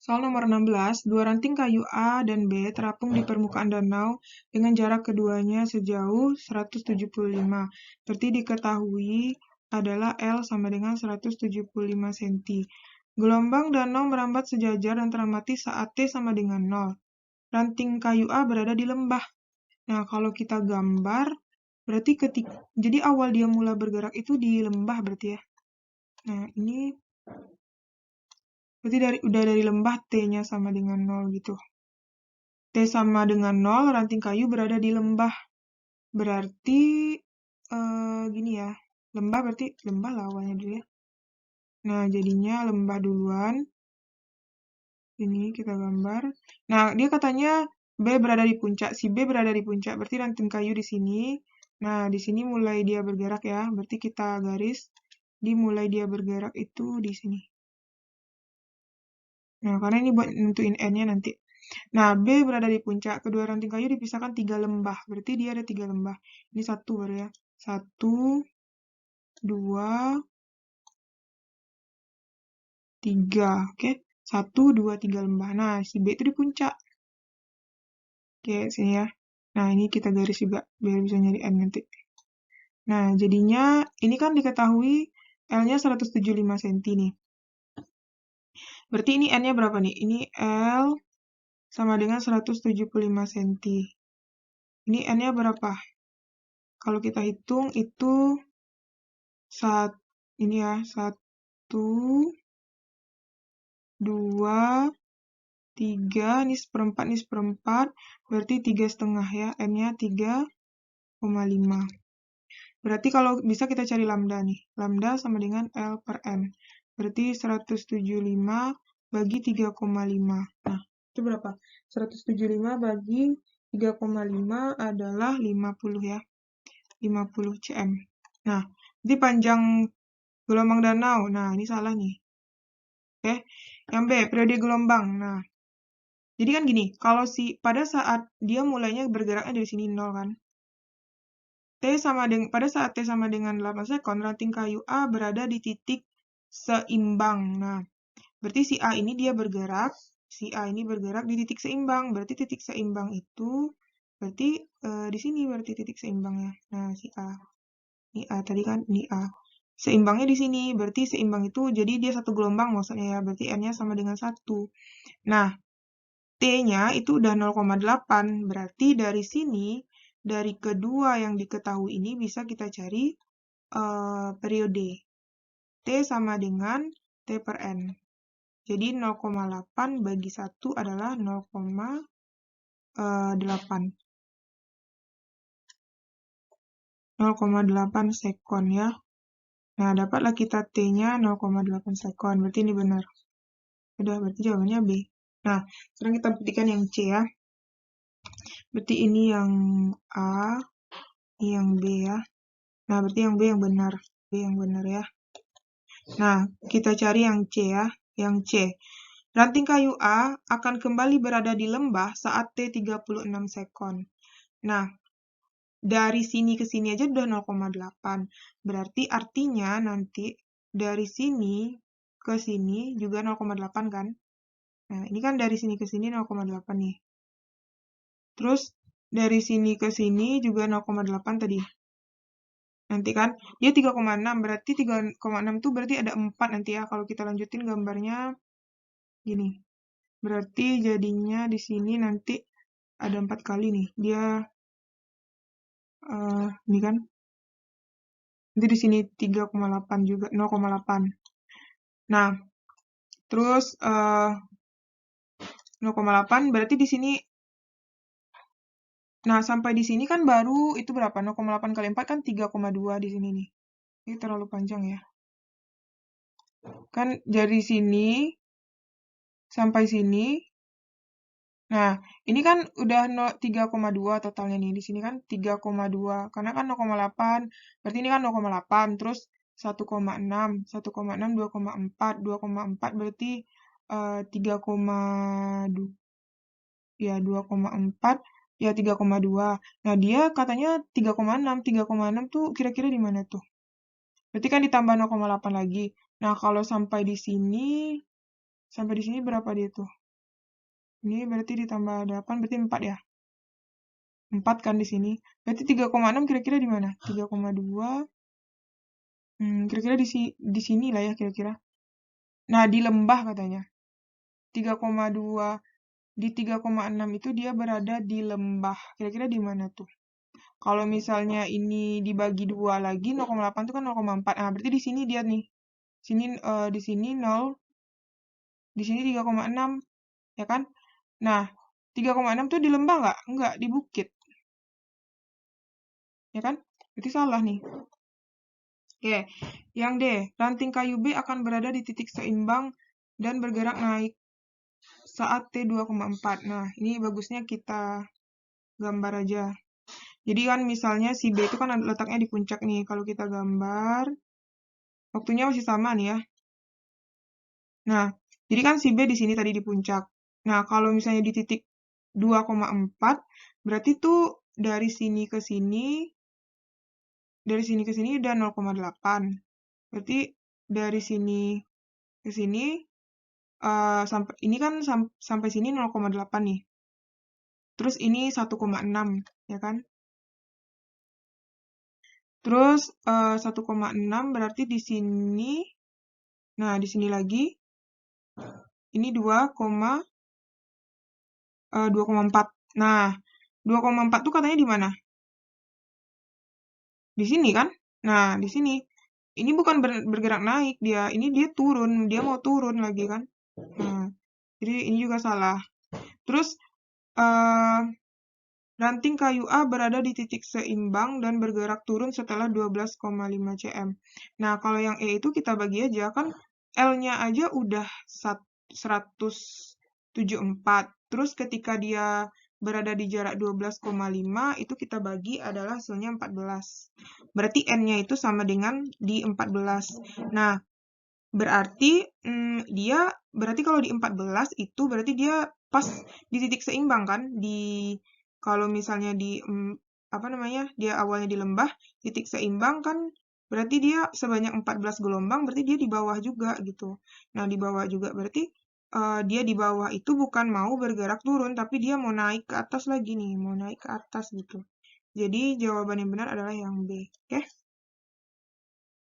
Soal nomor 16, dua ranting kayu A dan B terapung di permukaan danau dengan jarak keduanya sejauh 175. Berarti diketahui adalah L sama dengan 175 cm. Gelombang danau merambat sejajar dan teramati saat T sama dengan 0. Ranting kayu A berada di lembah. Nah, kalau kita gambar, berarti jadi awal dia mulai bergerak itu di lembah berarti ya. Nah, ini berarti udah dari lembah T-nya sama dengan 0 gitu. T sama dengan 0, ranting kayu berada di lembah. Berarti, gini ya. Lembah berarti lembah lah awalnya dulu ya. Nah, jadinya lembah duluan. Ini kita gambar. Nah, dia katanya B berada di puncak. Si B berada di puncak. Berarti ranting kayu di sini. Nah, di sini mulai dia bergerak ya. Berarti kita garis. Dimulai dia bergerak itu di sini. Nah, karena ini buat nentuin N-nya nanti. Nah, B berada di puncak. Kedua ranting kayu dipisahkan 3 lembah. Berarti dia ada 3 lembah. Ini 1 baru ya. 1, 2, 3. Oke. 1, 2, 3 lembah. Nah, si B itu di puncak. Oke, sini ya. Nah, ini kita garis juga. Biar bisa nyari N nanti. Nah, jadinya ini kan diketahui L-nya 175 cm nih. Berarti ini N-nya berapa nih? Ini L sama dengan 175 cm. Ini N-nya berapa? Kalau kita hitung itu ini ya, 1, 2, 3, ini seperempat, ini seperempat, berarti 3,5 ya, N-nya 3,5. Berarti kalau bisa kita cari lambda nih, lambda sama dengan L per N. Berarti 175 bagi 3,5. Nah, itu berapa? 175 bagi 3,5 adalah 50 ya, 50 cm. Nah, jadi panjang gelombang danau. Nah, ini salah nih. Oke. Yang B, periode gelombang. Nah, jadi kan gini, kalau pada saat dia mulainya bergeraknya dari sini 0 kan. Pada saat T sama dengan 8 sekon, ranting kayu A berada di titik seimbang. Nah, berarti si A ini dia bergerak, si A ini bergerak di titik seimbang. Berarti titik seimbang itu, berarti di sini berarti titik seimbangnya. Nah, si A. Ini A tadi kan, ini A. Seimbangnya di sini, berarti seimbang itu jadi dia satu gelombang maksudnya ya, berarti N-nya sama dengan 1. Nah, T-nya itu udah 0,8, berarti dari sini, dari kedua yang diketahui ini bisa kita cari periode. T sama dengan T per N. Jadi 0,8 bagi 1 adalah 0,8. 0,8 sekon ya. Nah, dapatlah kita T-nya 0,8 sekon. Berarti ini benar. Udah, berarti jawabannya B. Nah, sekarang kita buktikan yang C ya. Berarti ini yang A, ini yang B ya. Nah, berarti yang B yang benar. B yang benar ya. Nah, kita cari yang C ya. Yang C. Ranting kayu A akan kembali berada di lembah saat T 36 sekon. Nah, dari sini ke sini aja udah 0,8. Berarti artinya nanti dari sini ke sini juga 0,8 kan? Nah, ini kan dari sini ke sini 0,8 nih. Terus dari sini ke sini juga 0,8 tadi. Nanti kan dia 3,6, berarti 3,6 tuh berarti ada 4 nanti ya. Kalau kita lanjutin gambarnya gini. Berarti jadinya di sini nanti ada 4 kali nih. Dia ini kan. Nanti di sini 3,8 juga, 0,8. Nah, terus 0,8 berarti di sini. Nah, sampai di sini kan baru itu berapa? 0,8 kali 4 kan 3,2 di sini nih. Ini terlalu panjang ya. Kan dari sini sampai sini. Nah, ini kan udah 3,2 totalnya nih. Di sini kan 3,2. Karena kan 0,8. Berarti ini kan 0,8. Terus 1,6. 1,6, 2,4. 2,4 berarti 3,2. Ya, 2,4. Ya, 3,2. Nah, dia katanya 3,6. 3,6 tuh kira-kira di mana tuh? Berarti kan ditambah 0,8 lagi. Nah, kalau sampai di sini Sampai di sini berapa dia tuh? Ini berarti ditambah 8, berarti 4 ya? 4 kan di sini. Berarti 3,6 kira-kira di mana? 3,2. Kira-kira di sini lah ya kira-kira. Nah, di lembah katanya. 3,2 di 3,6 itu dia berada di lembah. Kira-kira di mana tuh? Kalau misalnya ini dibagi 2 lagi 0,8 itu kan 0,4. Nah, berarti di sini dia nih. Di sini 0, di sini 3,6, ya kan? Nah, 3,6 tuh di lembah nggak? Nggak, di bukit. Ya kan? Berarti salah nih. Oke, yang D, ranting kayu B akan berada di titik seimbang dan bergerak naik saat T 2,4. Nah, ini bagusnya kita gambar aja. Jadi kan misalnya si B itu kan letaknya di puncak nih. Kalau kita gambar, waktunya masih sama nih ya. Nah, jadi kan si B di sini tadi di puncak. Nah, kalau misalnya di titik 2,4, berarti tuh dari sini ke sini udah 0,8. Berarti dari sini ke sini sampai ini kan sampai sini 0,8 nih. Terus ini 1,6 ya kan? Terus 1,6 berarti di sini, nah di sini lagi ini 2,4. Nah, 2,4 tuh katanya di mana? Di sini kan? Nah, di sini. Ini bukan bergerak naik dia, ini dia turun, dia mau turun lagi kan? Nah, jadi ini juga salah. Terus ranting kayu A berada di titik seimbang dan bergerak turun setelah 12,5 cm. Nah, kalau yang E itu kita bagi aja, kan L-nya aja udah 174. Terus ketika dia berada di jarak 12,5, itu kita bagi adalah hasilnya 14. Berarti N-nya itu sama dengan di 14. Nah, berarti kalau di 14 itu berarti dia pas di titik seimbang kan? Kalau misalnya apa namanya? Dia awalnya di lembah, titik seimbang kan berarti dia sebanyak 14 gelombang, berarti dia di bawah juga gitu. Nah, di bawah juga berarti dia di bawah itu bukan mau bergerak turun, tapi dia mau naik ke atas lagi nih, mau naik ke atas gitu. Jadi jawaban yang benar adalah yang B. Oke?